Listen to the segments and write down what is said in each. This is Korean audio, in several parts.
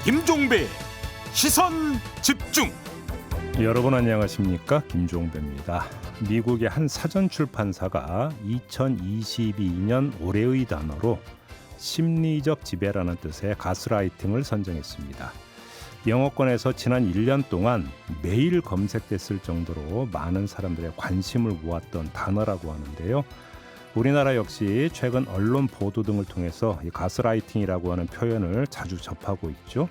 김종배 시선 집중. 여러분 안녕하십니까? 김종배입니다. 미국의 한 사전 출판사가 2022년 올해의 단어로 심리적 지배라는 뜻의 가스라이팅을 선정했습니다. 영어권에서 지난 1년 동안 매일 검색됐을 정도로 많은 사람들의 관심을 모았던 단어라고 하는데요. 우리나라 역시 최근 언론 보도 등을 통해서 이 가스라이팅이라고 하는 표현을 자주 접하고 있죠.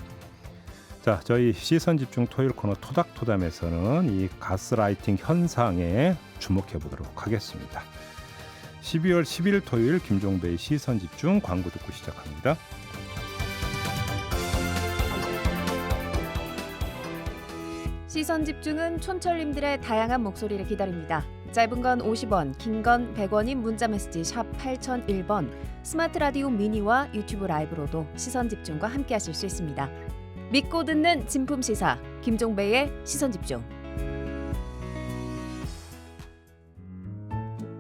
자, 저희 시선집중 토요일 코너 토닥토담에서는 이 가스라이팅 현상에 주목해 보도록 하겠습니다. 12월 10일 토요일 김종배의 시선집중 광고 듣고 시작합니다. 시선집중은 촌철님들의 다양한 목소리를 기다립니다. 짧은 건 50원, 긴 건 100원인 문자메시지 샵 8001번, 스마트 라디오 미니와 유튜브 라이브로도 시선집중과 함께하실 수 있습니다. 믿고 듣는 진품시사 김종배의 시선집중.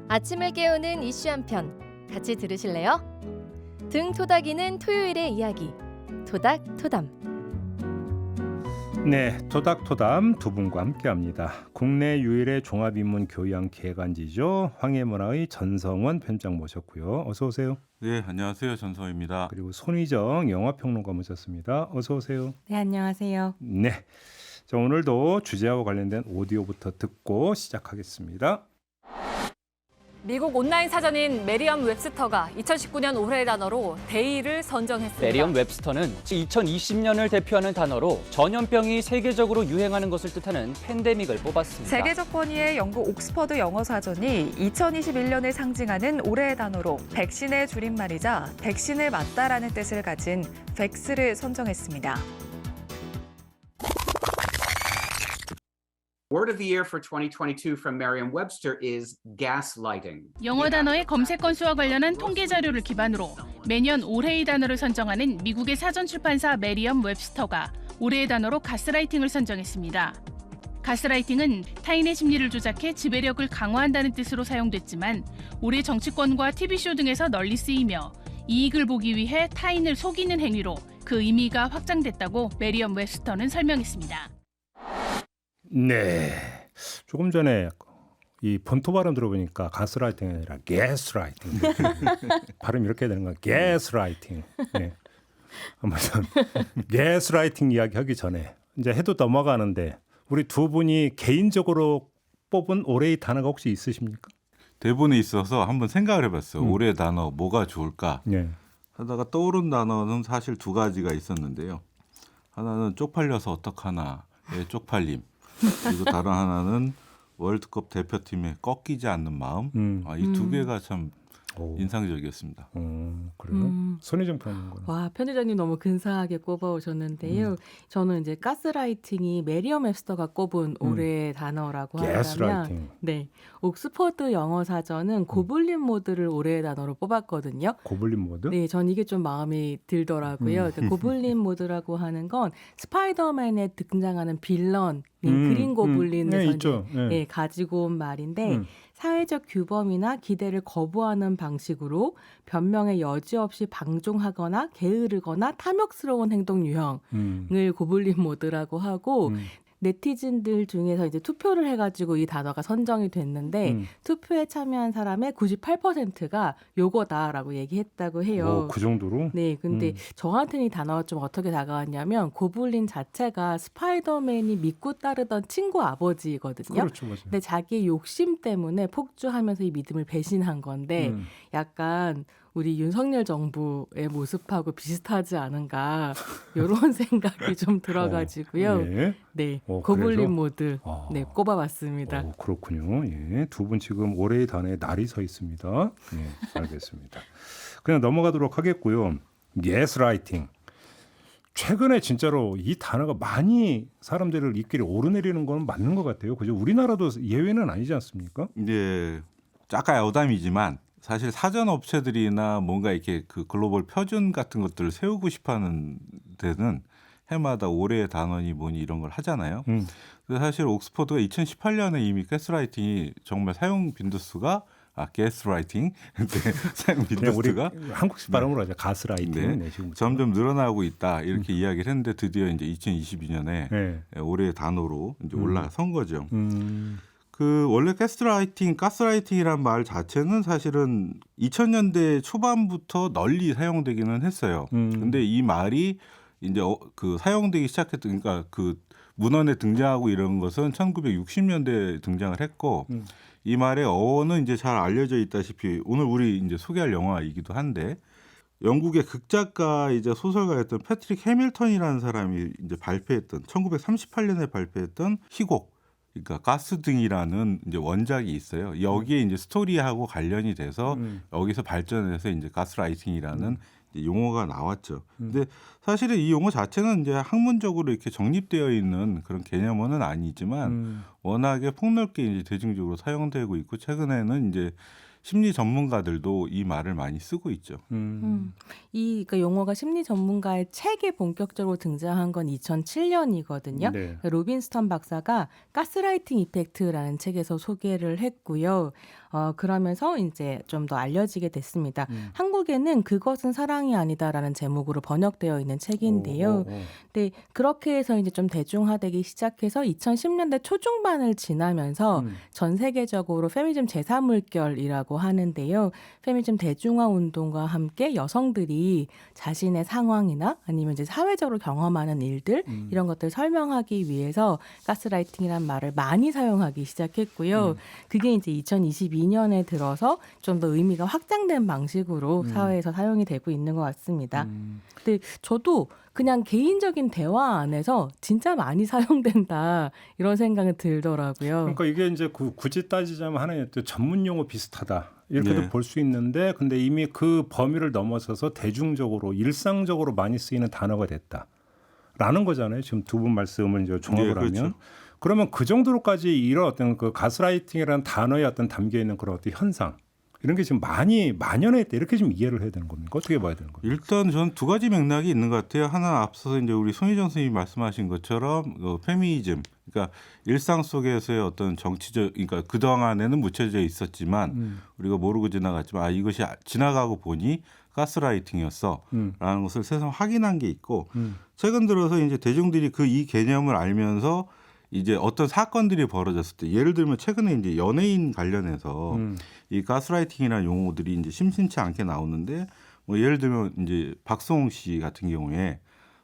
아침을 깨우는 이슈 한 편 같이 들으실래요? 등 토닥이는 토요일의 이야기 토닥토담. 네, 토닥토담 두 분과 함께합니다. 국내 유일의 종합인문 교양 개간지죠. 황해문화의 전성원 편장 모셨고요. 어서 오세요. 네, 안녕하세요. 전성입니다. 그리고 손희정 영화평론가 모셨습니다. 어서 오세요. 네, 안녕하세요. 네, 자, 오늘도 주제와 관련된 오디오부터 듣고 시작하겠습니다. 미국 온라인 사전인 메리엄 웹스터가 2019년 올해의 단어로 데이를 선정했습니다. 메리엄 웹스터는 2020년을 대표하는 단어로 전염병이 세계적으로 유행하는 것을 뜻하는 팬데믹을 뽑았습니다. 세계적 권위의 영국 옥스퍼드 영어 사전이 2021년을 상징하는 올해의 단어로 백신의 줄임말이자 백신을 맞다라는 뜻을 가진 백스를 선정했습니다. Word of the year for 2022 from Merriam-Webster is gaslighting. 영어 단어의 검색 건수와 관련한 통계 자료를 기반으로 매년 올해의 단어를 선정하는 미국의 사전 출판사 메리엄 웹스터가 올해의 단어로 가스라이팅을 선정했습니다. 가스라이팅은 타인의 심리를 조작해 지배력을 강화한다는 뜻으로 사용됐지만 올해 정치권과 TV쇼 등에서 널리 쓰이며 이익을 보기 위해 타인을 속이는 행위로 그 의미가 확장됐다고 메리엄 웹스터는 설명했습니다. 네, 조금 전에 이 본토 발음 들어보니까 가스라이팅이 아니라 게스라이팅. 발음 이렇게 되는 거야. 게스라이팅. 네. 아무튼 게스라이팅 이야기 하기 전에 이제 해도 넘어가는데 우리 두 분이 개인적으로 뽑은 올해의 단어가 혹시 있으십니까? 대본에 있어서 한번 생각을 해봤어요. 올해 단어 뭐가 좋을까 네. 하다가 떠오른 단어는 사실 두 가지가 있었는데요. 하나는 쪽팔려서 어떡하나의 쪽팔림. 그리고 다른 하나는 월드컵 대표팀에 꺾이지 않는 마음. 이 두 개가 참 인상적이었습니다. 그래요? 손희정 평론가. 와, 편집장님 너무 근사하게 꼽아오셨는데요. 저는 이제 가스라이팅이 메리엄 웹스터가 꼽은 올해의 단어라고 하면, 네, 옥스퍼드 영어 사전은 고블린 모드를 올해의 단어로 뽑았거든요. 고블린 모드? 네, 전 이게 좀 마음이 들더라고요. 고블린 모드라고 하는 건 스파이더맨에 등장하는 빌런 그린 고블린에서 가지고 온 말인데 사회적 규범이나 기대를 거부하는 방식으로 변명의 여지 없이 방종하거나 게으르거나 탐욕스러운 행동 유형을 고블린 모드라고 하고 네티즌들 중에서 이제 투표를 해가지고 이 단어가 선정이 됐는데 투표에 참여한 사람의 98%가 요거다라고 얘기했다고 해요. 그 정도로? 네, 근데 저한테는 이 단어가 좀 어떻게 다가왔냐면 고블린 자체가 스파이더맨이 믿고 따르던 친구 아버지거든요. 그렇죠, 맞아요. 근데 자기 욕심 때문에 폭주하면서 이 믿음을 배신한 건데 약간 우리 윤석열 정부의 모습하고 비슷하지 않은가 이런 생각이 좀 들어가지고요. 네, 고블린 그래서? 모드 네, 꼽아봤습니다. 그렇군요. 예, 두 분 지금 올해의 단어에 날이 서 있습니다. 네, 알겠습니다. 그냥 넘어가도록 하겠고요. 가스라이팅. 최근에 진짜로 이 단어가 많이 사람들을 입길에 오르내리는 건 맞는 것 같아요. 그죠? 우리나라도 예외는 아니지 않습니까? 네, 약간 여담이지만 사실 사전 업체들이나 뭔가 이렇게 그 글로벌 표준 같은 것들을 세우고 싶어하는 데는 해마다 올해의 단원이 뭐니 이런 걸 하잖아요. 근데 사실 옥스퍼드가 2018년에 이미 가스라이팅이 정말 사용 빈도수가 가스라이팅 사용 우리 빈도수가 한국식 발음으로 하죠. 가스라이팅. 네. 점점 늘어나고 있다 이렇게 이야기를 했는데 드디어 이제 2022년에 네. 올해의 단어로 이제 올라선 거죠. 그 원래 가스라이팅이란 말 자체는 사실은 2000년대 초반부터 널리 사용되기는 했어요. 근데 이 말이 이제 그 사용되기 시작했던 그러니까 그 문헌에 등장하고 이런 것은 1960년대에 등장을 했고 이 말의 어원은 이제 잘 알려져 있다시피 오늘 우리 이제 소개할 영화이기도 한데 영국의 극작가이자 소설가였던 패트릭 해밀턴이라는 사람이 이제 발표했던 1938년에 발표했던 희곡 그러니까 가스등이라는 이제 원작이 있어요. 여기에 이제 스토리하고 관련이 돼서 여기서 발전해서 이제 가스라이팅이라는 이제 용어가 나왔죠. 근데 사실은 이 용어 자체는 이제 학문적으로 이렇게 정립되어 있는 그런 개념은 아니지만 워낙에 폭넓게 이제 대중적으로 사용되고 있고 최근에는 이제 심리 전문가들도 이 말을 많이 쓰고 있죠. 이 그러니까 용어가 심리 전문가의 책에 본격적으로 등장한 건 2007년이거든요. 네. 로빈스턴 박사가 가스라이팅 이펙트라는 책에서 소개를 했고요. 그러면서 이제 좀 더 알려지게 됐습니다. 한국에는 그것은 사랑이 아니다라는 제목으로 번역되어 있는 책인데요. 근데 그렇게 해서 이제 좀 대중화되기 시작해서 2010년대 초중반을 지나면서 전 세계적으로 페미니즘 제3물결이라고 하는데요. 페미니즘 대중화 운동과 함께 여성들이 자신의 상황이나 아니면 이제 사회적으로 경험하는 일들 이런 것들을 설명하기 위해서 가스라이팅이란 말을 많이 사용하기 시작했고요. 그게 이제 2022년에 들어서 좀 더 의미가 확장된 방식으로 사회에서 사용이 되고 있는 것 같습니다. 근데 저도 그냥 개인적인 대화 안에서 진짜 많이 사용된다 이런 생각이 들더라고요. 그러니까 이게 이제 굳이 따지자면 하나의 또 전문 용어 비슷하다 이렇게도 네. 볼 수 있는데 근데 이미 그 범위를 넘어서서 대중적으로 일상적으로 많이 쓰이는 단어가 됐다라는 거잖아요. 지금 두 분 말씀을 이제 종합을 네, 그렇죠. 하면 그러면 그 정도로까지 이런 어떤 그 가스라이팅이라는 단어에 어떤 담겨 있는 그런 어떤 현상 이런 게 지금 많이 만연했다 이렇게 좀 이해를 해야 되는 겁니까? 어떻게 봐야 되는 겁니까? 일단 저는 두 가지 맥락이 있는 것 같아요. 하나 앞서서 이제 우리 손희정 선생님이 말씀하신 것처럼 페미니즘, 그러니까 일상 속에서의 어떤 정치적, 그러니까 그 동안에는 묻혀져 있었지만 우리가 모르고 지나갔지만 이것이 지나가고 보니 가스라이팅이었어라는 것을 새삼 확인한 게 있고 최근 들어서 이제 대중들이 이 개념을 알면서 이제 어떤 사건들이 벌어졌을 때 예를 들면 최근에 이제 연예인 관련해서 이 가스라이팅이라는 용어들이 이제 심심치 않게 나오는데 뭐 예를 들면 이제 박성웅 씨 같은 경우에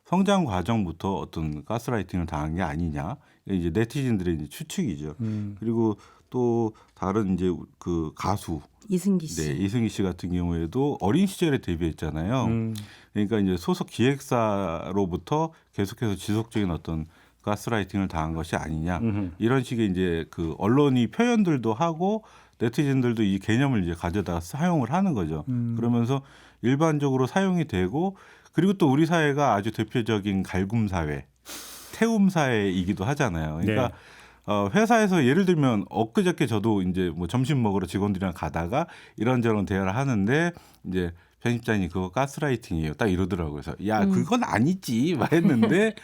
성장 과정부터 어떤 가스라이팅을 당한 게 아니냐 이제 네티즌들의 이제 추측이죠. 그리고 또 다른 이제 그 가수 이승기 씨. 네, 이승기 씨 같은 경우에도 어린 시절에 데뷔했잖아요. 그러니까 이제 소속 기획사로부터 계속해서 지속적인 어떤 가스라이팅을 당한 것이 아니냐 이런 식의 이제 그 언론이 표현들도 하고 네티즌들도 이 개념을 이제 가져다 사용을 하는 거죠. 그러면서 일반적으로 사용이 되고 그리고 또 우리 사회가 아주 대표적인 갈굼 사회, 태움 사회이기도 하잖아요. 그러니까 네. 회사에서 예를 들면 엊그저께 저도 이제 뭐 점심 먹으러 직원들이랑 가다가 이런저런 대화를 하는데 이제 편집장이 그거 가스라이팅이에요. 딱 이러더라고요. 그래서 야 그건 아니지 막 했는데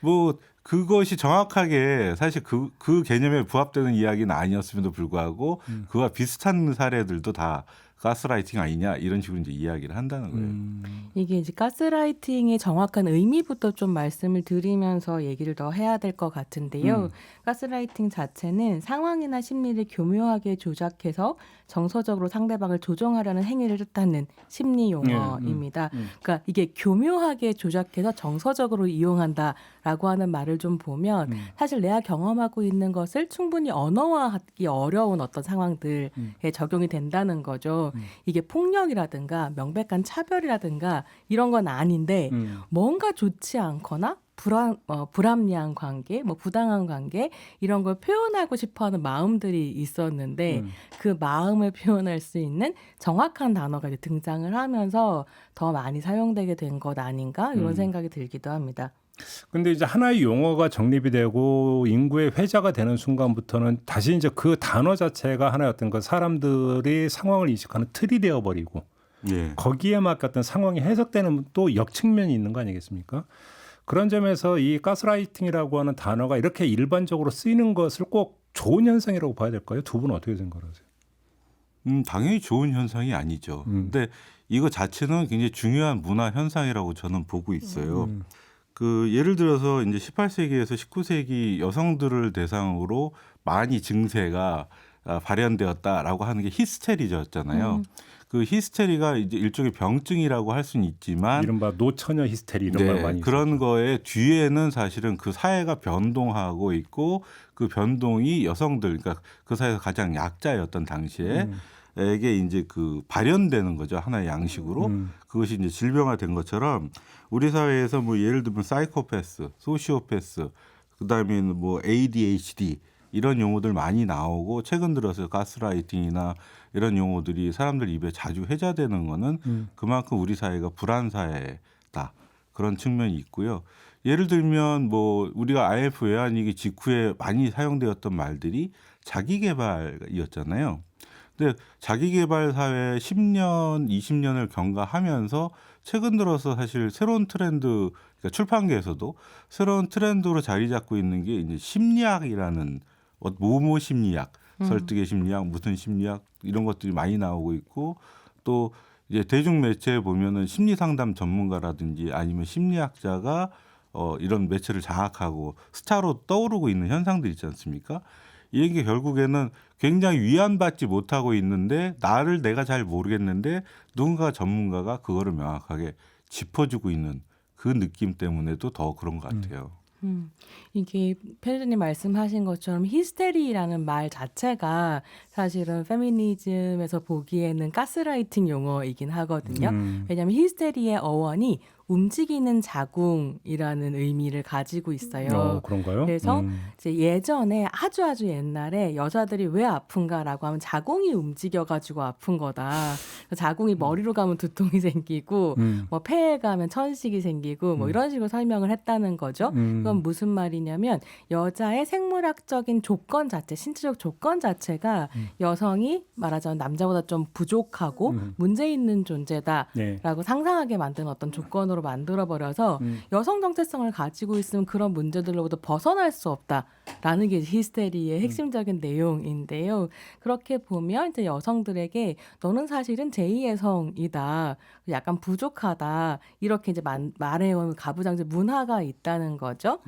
뭐 그것이 정확하게 사실 그 개념에 부합되는 이야기는 아니었음에도 불구하고 그와 비슷한 사례들도 다 가스라이팅 아니냐 이런 식으로 이제 이야기를 한다는 거예요. 이게 이제 가스라이팅의 정확한 의미부터 좀 말씀을 드리면서 얘기를 더 해야 될 것 같은데요. 가스라이팅 자체는 상황이나 심리를 교묘하게 조작해서 정서적으로 상대방을 조종하려는 행위를 뜻하는 심리 용어입니다. 그러니까 이게 교묘하게 조작해서 정서적으로 이용한다라고 하는 말을 좀 보면 사실 내가 경험하고 있는 것을 충분히 언어화하기 어려운 어떤 상황들에 적용이 된다는 거죠. 이게 폭력이라든가 명백한 차별이라든가 이런 건 아닌데 뭔가 좋지 않거나 불합리한 관계, 뭐 부당한 관계 이런 걸 표현하고 싶어하는 마음들이 있었는데 그 마음을 표현할 수 있는 정확한 단어가 이제 등장을 하면서 더 많이 사용되게 된 것 아닌가 이런 생각이 들기도 합니다. 근데 이제 하나의 용어가 정립이 되고 인구의 회자가 되는 순간부터는 다시 이제 그 단어 자체가 하나의 어떤 그 사람들이 상황을 인식하는 틀이 되어버리고 거기에 맞게 어떤 상황이 해석되는 또 역측면이 있는 거 아니겠습니까? 그런 점에서 이 가스라이팅이라고 하는 단어가 이렇게 일반적으로 쓰이는 것을 꼭 좋은 현상이라고 봐야 될까요? 두 분은 어떻게 생각하세요? 당연히 좋은 현상이 아니죠. 근데 이거 자체는 굉장히 중요한 문화 현상이라고 저는 보고 있어요. 그 예를 들어서 이제 18세기에서 19세기 여성들을 대상으로 많이 증세가 발현되었다라고 하는 게 히스테리였잖아요. 그 히스테리가 이제 일종의 병증이라고 할 수는 있지만 이른바 노처녀 히스테리 이런 말 많이 그런 있었죠. 거에 뒤에는 사실은 그 사회가 변동하고 있고 그 변동이 여성들 그러니까 그 사회에서 가장 약자였던 당시에 에게 이제 그 발현되는 거죠. 하나의 양식으로. 그것이 이제 질병화된 것처럼 우리 사회에서 뭐 예를 들면 사이코패스, 소시오패스, 그다음에 뭐 ADHD 이런 용어들 많이 나오고 최근 들어서 가스라이팅이나 이런 용어들이 사람들 입에 자주 회자되는 거는 그만큼 우리 사회가 불안 사회다. 그런 측면이 있고요. 예를 들면 뭐 우리가 IMF 외환위기 직후에 많이 사용되었던 말들이 자기개발이었잖아요. 근데 자기개발 사회 10년, 20년을 경과하면서 최근 들어서 사실 새로운 트렌드, 그러니까 출판계에서도 새로운 트렌드로 자리 잡고 있는 게 이제 심리학이라는 모모 심리학, 설득의 심리학, 무슨 심리학 이런 것들이 많이 나오고 있고 또 이제 대중 매체에 보면은 심리 상담 전문가라든지 아니면 심리학자가 이런 매체를 장악하고 스타로 떠오르고 있는 현상들 있지 않습니까? 이게 결국에는 굉장히 위안받지 못하고 있는데 나를 내가 잘 모르겠는데 누군가 전문가가 그거를 명확하게 짚어주고 있는 그 느낌 때문에도 더 그런 것 같아요. 이게 편집님 말씀하신 것처럼 히스테리라는 말 자체가 사실은 페미니즘에서 보기에는 가스라이팅 용어이긴 하거든요. 왜냐하면 히스테리의 어원이 움직이는 자궁이라는 의미를 가지고 있어요. 그런가요? 그래서 이제 예전에 아주 옛날에 여자들이 왜 아픈가라고 하면 자궁이 움직여가지고 아픈 거다. 자궁이 머리로 가면 두통이 생기고 뭐 폐에 가면 천식이 생기고 뭐 이런 식으로 설명을 했다는 거죠. 그건 무슨 말이냐면 여자의 생물학적인 조건 자체, 신체적 조건 자체가 여성이 말하자면 남자보다 좀 부족하고 문제 있는 존재다라고 상상하게 만드는 어떤 조건으로 만들어버려서 여성 정체성을 가지고 있으면 그런 문제들로부터 벗어날 수 없다라는 게 히스테리의 핵심적인 내용인데요. 그렇게 보면 이제 여성들에게 너는 사실은 제2의 성이다, 약간 부족하다 이렇게 이제 말해온 가부장제 문화가 있다는 거죠.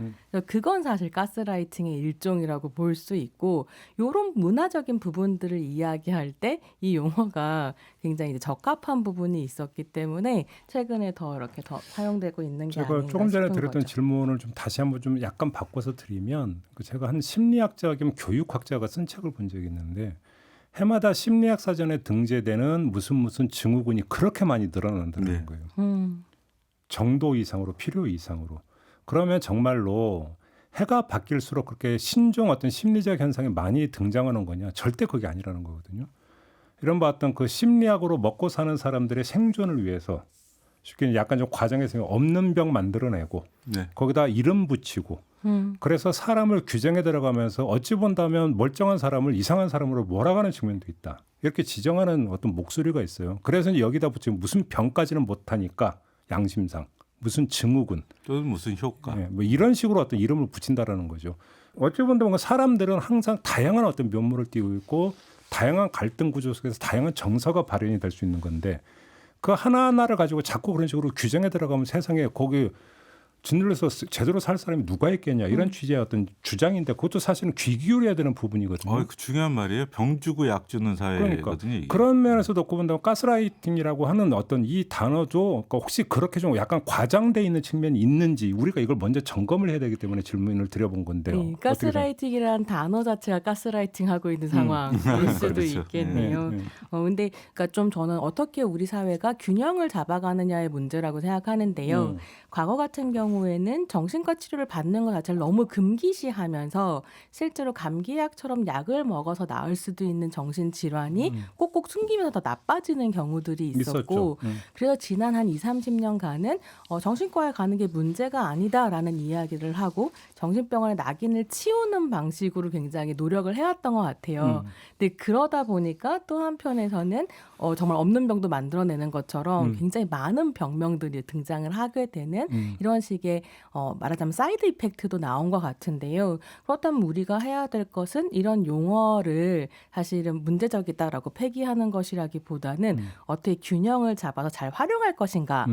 그건 사실 가스라이팅의 일종이라고 볼 수 있고 이런 문화적인 부분들을 이야기할 때 이 용어가 굉장히 이제 적합한 부분이 있었기 때문에 최근에 더 이렇게 더 사용되고 있는 게 아닌가 싶은 제가 조금 전에 드렸던 거죠. 질문을 좀 다시 한번 좀 약간 바꿔서 드리면 제가 한 심리학자 겸 교육학자가 쓴 책을 본 적이 있는데 해마다 심리학 사전에 등재되는 무슨 증후군이 그렇게 많이 늘어난다는 거예요. 정도 이상으로 필요 이상으로. 그러면 정말로 해가 바뀔수록 그렇게 신종 어떤 심리적 현상이 많이 등장하는 거냐? 절대 그게 아니라는 거거든요. 이런 어떤 그 심리학으로 먹고 사는 사람들의 생존을 위해서 쉽게 약간 좀 과장해서 없는 병 만들어내고 거기다 이름 붙이고 그래서 사람을 규정에 들어가면서 어찌 본다면 멀쩡한 사람을 이상한 사람으로 몰아가는 측면도 있다. 이렇게 지정하는 어떤 목소리가 있어요. 그래서 여기다 붙이면 무슨 병까지는 못하니까 양심상 무슨 증후군 또는 무슨 효과 뭐 이런 식으로 어떤 이름을 붙인다라는 거죠. 어찌 본다면 사람들은 항상 다양한 어떤 면모를 띠고 있고 다양한 갈등 구조 속에서 다양한 정서가 발현이 될 수 있는 건데 그 하나하나를 가지고 자꾸 그런 식으로 규정에 들어가면 세상에 거기 짓눌러서 제대로 살 사람이 누가 있겠냐 이런 취지의 어떤 주장인데 그것도 사실은 귀 기울여야 되는 부분이거든요. 그 중요한 말이에요. 병 주고 약 주는 사회거든요. 이게. 그런 면에서 놓고 본다면 가스라이팅이라고 하는 어떤 이 단어도 혹시 그렇게 좀 약간 과장돼 있는 측면이 있는지 우리가 이걸 먼저 점검을 해야 되기 때문에 질문을 드려본 건데요. 가스라이팅이라는 단어 자체가 가스라이팅하고 있는 상황일 수도 그렇죠. 있겠네요. 근데 그러니까 좀 저는 어떻게 우리 사회가 균형을 잡아가느냐의 문제라고 생각하는데요. 과거 같은 경우에는 정신과 치료를 받는 것 자체를 너무 금기시하면서 실제로 감기약처럼 약을 먹어서 나을 수도 있는 정신질환이 꼭꼭 숨기면서 더 나빠지는 경우들이 있었고 그래서 지난 한 20-30년간은 정신과에 가는 게 문제가 아니다라는 이야기를 하고 정신병원의 낙인을 치우는 방식으로 굉장히 노력을 해왔던 것 같아요. 근데 그러다 보니까 또 한편에서는 정말 없는 병도 만들어내는 것처럼 굉장히 많은 병명들이 등장을 하게 되는 이런 식의 식의 말하자면 사이드 이펙트도 나온 것 같은데요. 그렇다면 우리가 해야 될 것은 이런 용어를 사실은 문제적이다라고 폐기하는 것이라기보다는 어떻게 균형을 잡아서 잘 활용할 것인가가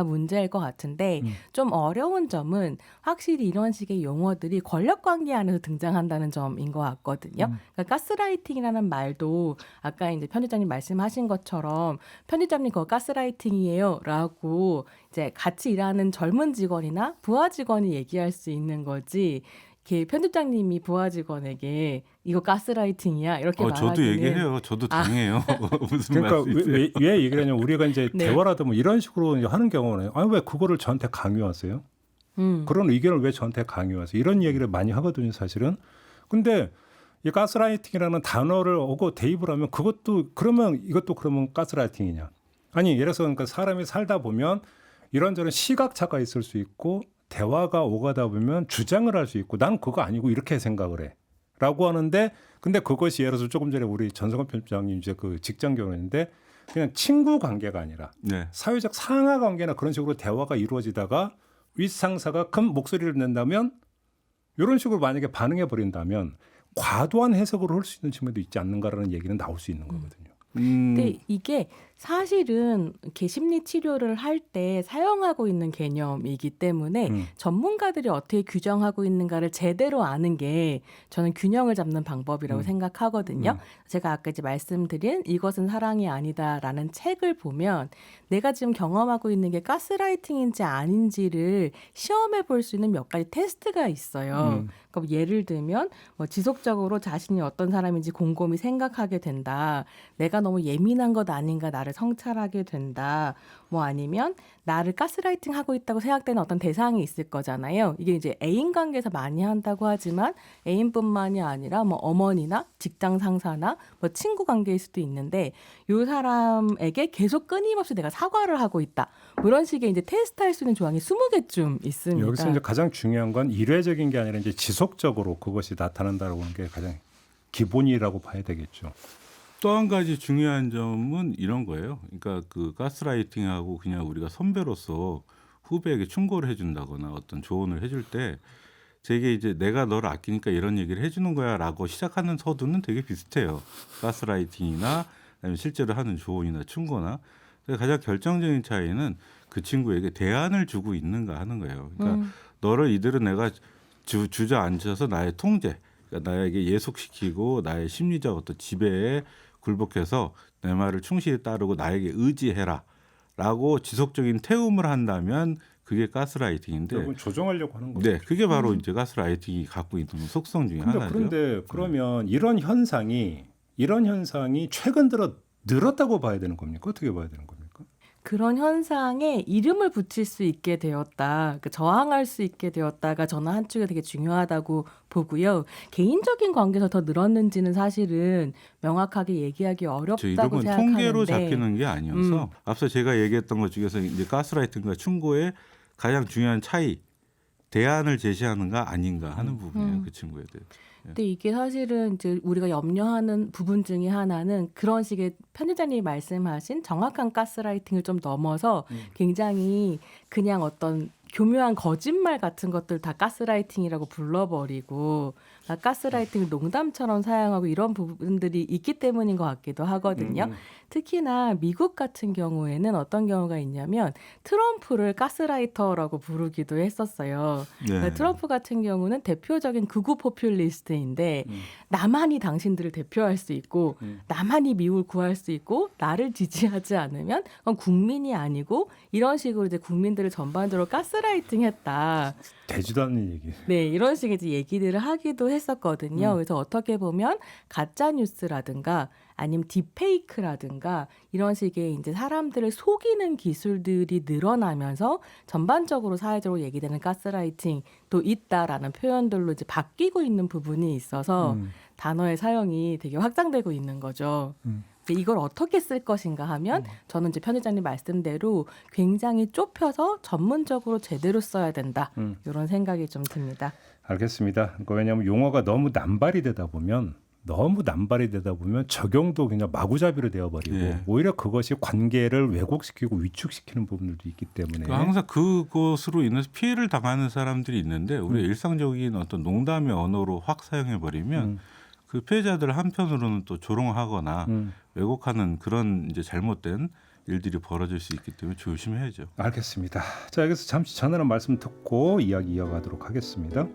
문제일 것 같은데 좀 어려운 점은 확실히 이런 식의 용어들이 권력관계 안에서 등장한다는 점인 것 같거든요. 그러니까 가스라이팅이라는 말도 아까 이제 편집장님 말씀하신 것처럼 편집장님 그거 가스라이팅이에요라고 이제 같이 일하는 젊은 직원이나 부하 직원이 얘기할 수 있는 거지. 이렇게 편집장님이 부하 직원에게 이거 가스라이팅이야 이렇게 말하기는. 저도 얘기해요. 저도 당해요. 무슨 그러니까 말씀이세요? 왜 얘기를 하냐면 우리가 이제 네. 대화라도 뭐 이런 식으로 이제 하는 경우는 아니 왜 그거를 저한테 강요하세요? 그런 의견을 왜 저한테 강요하세요? 이런 얘기를 많이 하거든요, 사실은. 근데 이 가스라이팅이라는 단어를 오고 대입을 하면 그것도 그러면 이것도 그러면 가스라이팅이냐? 아니 예를 들어서 그러니까 사람이 살다 보면 이런저런 시각차가 있을 수 있고 대화가 오가다 보면 주장을 할 수 있고 난 그거 아니고 이렇게 생각을 해. 라고 하는데 근데 그것이 예를 들어서 조금 전에 우리 전성건 편집장님 이제 그 직장 경험인데 그냥 친구 관계가 아니라 네. 사회적 상하 관계나 그런 식으로 대화가 이루어지다가 윗상사가 큰 목소리를 낸다면 이런 식으로 만약에 반응해 버린다면 과도한 해석으로 할 수 있는 측면도 있지 않는가라는 얘기는 나올 수 있는 거거든요. 근데 이게 사실은 이렇게 심리 치료를 할 때 사용하고 있는 개념이기 때문에 전문가들이 어떻게 규정하고 있는가를 제대로 아는 게 저는 균형을 잡는 방법이라고 생각하거든요. 제가 아까 이제 말씀드린 이것은 사랑이 아니다라는 책을 보면 내가 지금 경험하고 있는 게 가스라이팅인지 아닌지를 시험해 볼 수 있는 몇 가지 테스트가 있어요. 그러니까 예를 들면 뭐 지속적으로 자신이 어떤 사람인지 곰곰이 생각하게 된다. 내가 너무 예민한 것 아닌가 나를 성찰하게 된다. 뭐 아니면 나를 가스라이팅 하고 있다고 생각되는 어떤 대상이 있을 거잖아요. 이게 이제 애인 관계에서 많이 한다고 하지만 애인뿐만이 아니라 뭐 어머니나 직장 상사나 뭐 친구 관계일 수도 있는데 이 사람에게 계속 끊임없이 내가 사과를 하고 있다. 뭐 이런 식의 이제 테스트할 수 있는 조항이 20개쯤 있습니다. 여기서 이제 가장 중요한 건 일회적인 게 아니라 이제 지속적으로 그것이 나타난다고 하는 게 가장 기본이라고 봐야 되겠죠. 또 한 가지 중요한 점은 이런 거예요. 그러니까 그 가스라이팅하고 그냥 우리가 선배로서 후배에게 충고를 해준다거나 어떤 조언을 해줄 때 되게 이제 내가 너를 아끼니까 이런 얘기를 해주는 거야라고 시작하는 서두는 되게 비슷해요. 가스라이팅이나 아니면 실제로 하는 조언이나 충고나 가장 결정적인 차이는 그 친구에게 대안을 주고 있는가 하는 거예요. 그러니까 너를 이대로 내가 주저앉혀서 나의 통제, 그러니까 나에게 예속시키고 나의 심리적 어떤 지배에 굴복해서 내 말을 충실히 따르고 나에게 의지해라라고 지속적인 태움을 한다면 그게 가스라이팅인데 조정하려고 하는 거죠. 네, 그게 바로 이제 가스라이팅이 갖고 있는 속성 중에 하나죠. 그런데 그러면 이런 현상이 최근 들어 늘었다고 봐야 되는 겁니까? 어떻게 봐야 되는 겁니까? 그런 현상에 이름을 붙일 수 있게 되었다, 저항할 수 있게 되었다가 저는 한쪽에 되게 중요하다고 보고요. 개인적인 관계에서 더 늘었는지는 사실은 명확하게 얘기하기 어렵다고 이름은 생각하는데 통계로 잡히는 게 아니어서 앞서 제가 얘기했던 것 중에서 이제 가스라이팅과 충고의 가장 중요한 차이, 대안을 제시하는가 아닌가 하는 부분이에요. 그 친구에 대해. 근데 이게 사실은 이제 우리가 염려하는 부분 중에 하나는 그런 식의 편집자님이 말씀하신 정확한 가스라이팅을 좀 넘어서 굉장히 그냥 어떤 교묘한 거짓말 같은 것들 다 가스라이팅이라고 불러버리고 가스라이팅을 농담처럼 사용하고 이런 부분들이 있기 때문인 것 같기도 하거든요. 특히나 미국 같은 경우에는 어떤 경우가 있냐면 트럼프를 가스라이터라고 부르기도 했었어요. 네. 그러니까 트럼프 같은 경우는 대표적인 극우 포퓰리스트인데 나만이 당신들을 대표할 수 있고 나만이 미국을 구할 수 있고 나를 지지하지 않으면 그건 국민이 아니고 이런 식으로 이제 국민들을 전반적으로 가스라이팅했다. 되지도 않는 얘기. 네, 이런 식의 이제 얘기들을 하기도 했었거든요. 그래서 어떻게 보면 가짜 뉴스라든가 아니면 딥페이크라든가 이런 식의 이제 사람들을 속이는 기술들이 늘어나면서 전반적으로 사회적으로 얘기되는 가스라이팅도 있다라는 표현들로 이제 바뀌고 있는 부분이 있어서 단어의 사용이 되게 확장되고 있는 거죠. 이걸 어떻게 쓸 것인가 하면 저는 이제 편집장님 말씀대로 굉장히 좁혀서 전문적으로 제대로 써야 된다. 이런 생각이 좀 듭니다. 알겠습니다. 그러니까 왜냐하면 용어가 너무 남발이 되다 보면 너무 남발이 되다 보면 적용도 그냥 마구잡이로 되어버리고 예. 오히려 그것이 관계를 왜곡시키고 위축시키는 부분들도 있기 때문에 항상 그것으로 인해서 피해를 당하는 사람들이 있는데 우리가 일상적인 어떤 농담의 언어로 확 사용해버리면 그 피해자들 한편으로는 또 조롱하거나 왜곡하는 그런 이제 잘못된 일들이 벌어질 수 있기 때문에 조심해야죠. 알겠습니다. 자, 여기서 잠시 전하는 말씀 듣고 이야기 이어가도록 하겠습니다.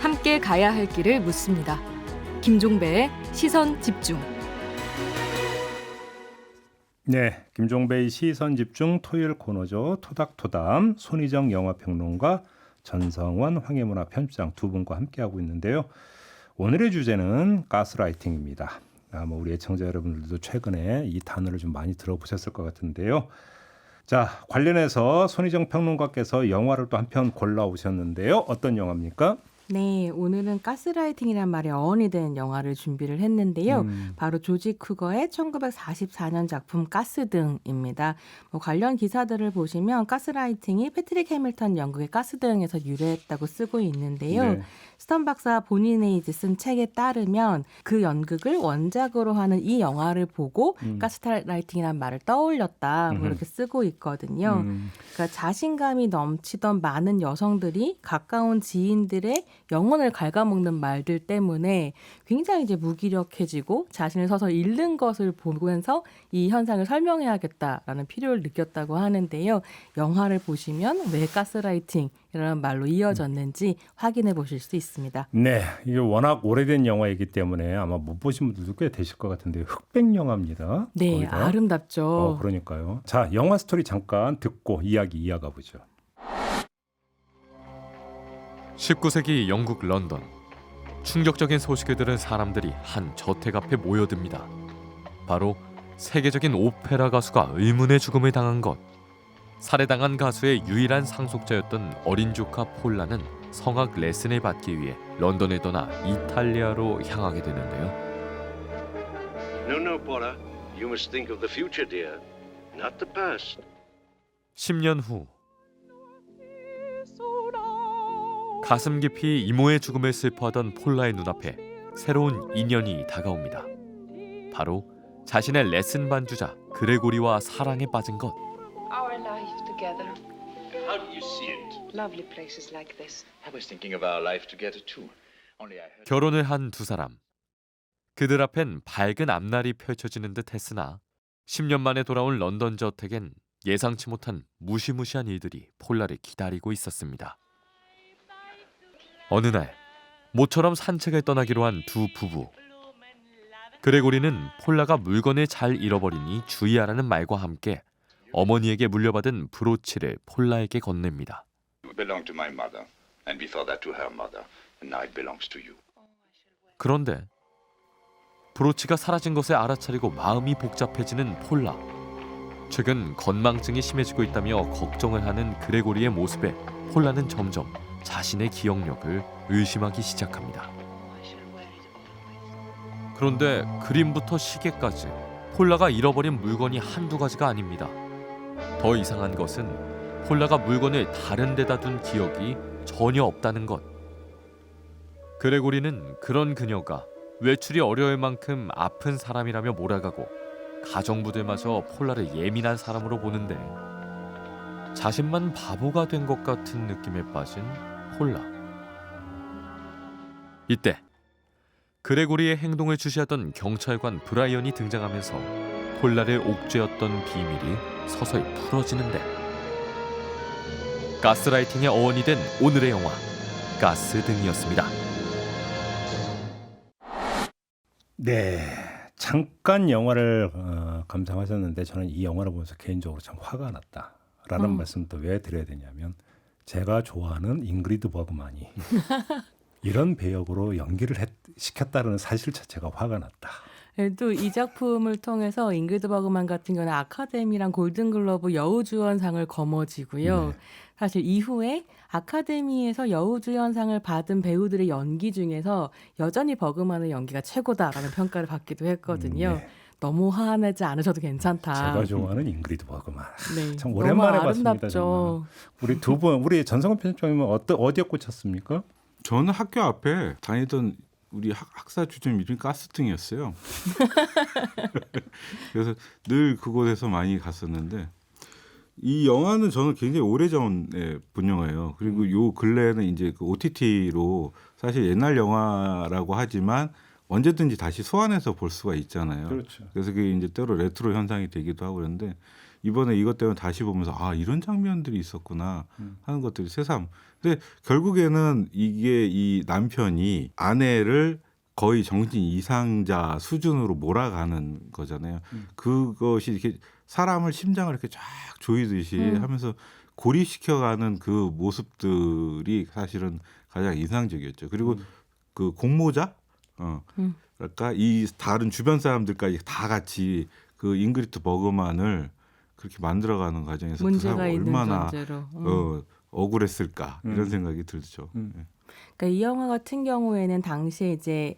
함께 가야 할 길을 묻습니다. 김종배의 시선 집중. 네, 김종배의 시선 집중 토요일 코너죠. 토닥토담 손희정 영화평론가 전성원 황해문화 편집장 두 분과 함께하고 있는데요. 오늘의 주제는 가스라이팅입니다. 아마 우리 애청자 여러분들도 최근에 이 단어를 좀 많이 들어보셨을 것 같은데요. 자, 관련해서 손희정 평론가께서 영화를 또 한 편 골라오셨는데요. 어떤 영화입니까? 네, 오늘은 가스라이팅이란 말의 어원이 된 영화를 준비를 했는데요. 바로 조지 쿠거의 1944년 작품 가스등입니다. 관련 기사들을 보시면 가스라이팅이 패트릭 해밀턴 연극의 가스등에서 유래했다고 쓰고 있는데요. 네. 스턴 박사 본인이 이제 쓴 책에 따르면 그 연극을 원작으로 하는 이 영화를 보고 가스라이팅이란 말을 떠올렸다 이렇게 쓰고 있거든요. 그러니까 자신감이 넘치던 많은 여성들이 가까운 지인들의 영혼을 갉아먹는 말들 때문에 굉장히 이제 무기력해지고 자신을 서서 잃는 것을 보면서 이 현상을 설명해야겠다라는 필요를 느꼈다고 하는데요. 영화를 보시면 왜 가스라이팅이라는 말로 이어졌는지 확인해 보실 수 있습니다. 네, 이게 워낙 오래된 영화이기 때문에 아마 못 보신 분들도 꽤 되실 것 같은데 흑백 영화입니다. 네, 거기다. 아름답죠. 그러니까요. 자, 영화 스토리 잠깐 듣고 이야기 이어가 보죠. 19세기 영국 런던. 충격적인 소식을 들은 사람들이 한 저택 앞에 모여듭니다. 바로 세계적인 오페라 가수가 의문의 죽음을 당한 것. 살해당한 가수의 유일한 상속자였던 어린 조카 폴라는 성악 레슨을 받기 위해 런던을 떠나 이탈리아로 향하게 되는데요. No, Paula. You must think of the future, dear, not the past. 10년 후 가슴 깊이 이모의 죽음을 슬퍼하던 폴라의 눈앞에 새로운 인연이 다가옵니다. 바로 자신의 레슨 반주자 그레고리와 사랑에 빠진 것. Our life together. How do you see it? Lovely places like this. I was thinking of our life together too. Only I heard. 결혼을 한 두 사람. 그들 앞엔 밝은 앞날이 펼쳐지는 듯 했으나 10년 만에 돌아온 런던 저택엔 예상치 못한 무시무시한 일들이 폴라를 기다리고 있었습니다. 어느 날 모처럼 산책을 떠나기로 한 두 부부. 그레고리는 폴라가 물건을 잘 잃어버리니 주의하라는 말과 함께 어머니에게 물려받은 브로치를 폴라에게 건넵니다. It belonged to my mother, and before that to her mother, and now it belongs to you. 그런데 브로치가 사라진 것을 알아차리고 마음이 복잡해지는 폴라. 최근 건망증이 심해지고 있다며 걱정을 하는 그레고리의 모습에 폴라는 점점 자신의 기억력을 의심하기 시작합니다. 그런데 그림부터 시계까지 폴라가 잃어버린 물건이 한두 가지가 아닙니다. 더 이상한 것은 폴라가 물건을 다른 데다 둔 기억이 전혀 없다는 것. 그레고리는 그런 그녀가 외출이 어려울 만큼 아픈 사람이라며 몰아가고 가정부들마저 폴라를 예민한 사람으로 보는데 자신만 바보가 된 것 같은 느낌에 빠진 폴라. 이때 그레고리의 행동을 주시하던 경찰관 브라이언이 등장하면서 폴라를 옥죄었던 비밀이 서서히 풀어지는데 가스라이팅의 어원이 된 오늘의 영화 가스등이었습니다. 네, 잠깐 영화를 감상하셨는데 저는 이 영화를 보면서 개인적으로 참 화가 났다라는 말씀도 왜 드려야 되냐면 제가 좋아하는 잉그리드 버그만이 이런 배역으로 연기를 시켰다는 사실 자체가 화가 났다. 또 이 작품을 통해서 잉그리드 버그만 같은 경우는 아카데미랑 골든글러브 여우주연상을 거머쥐고요. 네. 사실 이후에 아카데미에서 여우주연상을 받은 배우들의 연기 중에서 여전히 버그만의 연기가 최고다라는 평가를 받기도 했거든요. 네. 너무 화내지 않으셔도 괜찮다. 제가 좋아하는 잉그리드 버그만. 네, 참 너무 오랜만에 봤습니다. 아름답죠. 정말. 우리 두 분, 우리 전성훈 편집장님은 어디에 꽂혔습니까? 저는 학교 앞에 다니던 우리 학사 주점 이름이 가스등이었어요. 그래서 늘 그곳에서 많이 갔었는데 이 영화는 저는 굉장히 오래전에 본 영화예요. 그리고 요 근래에는 이제 그 OTT로 사실 옛날 영화라고 하지만 언제든지 다시 소환해서 볼 수가 있잖아요. 그렇죠. 그래서 그게 이제 때로 레트로 현상이 되기도 하고 그런데 이번에 이것 때문에 다시 보면서 아 이런 장면들이 있었구나 하는 것들이 새삼. 근데 결국에는 이게 이 남편이 아내를 거의 정신 이상자 수준으로 몰아가는 거잖아요. 그것이 이렇게 사람을 심장을 이렇게 쫙 조이듯이 하면서 고립시켜가는 그 모습들이 사실은 가장 인상적이었죠. 그리고 그 공모자, 그러니까 이 다른 주변 사람들까지 다 같이 그 잉그리드 버그만을 그렇게 만들어가는 과정에서 그 문제가 사람이 있는 얼마나 존재로. 억울했을까 이런 생각이 들죠. 그러니까 이 영화 같은 경우에는 당시에 이제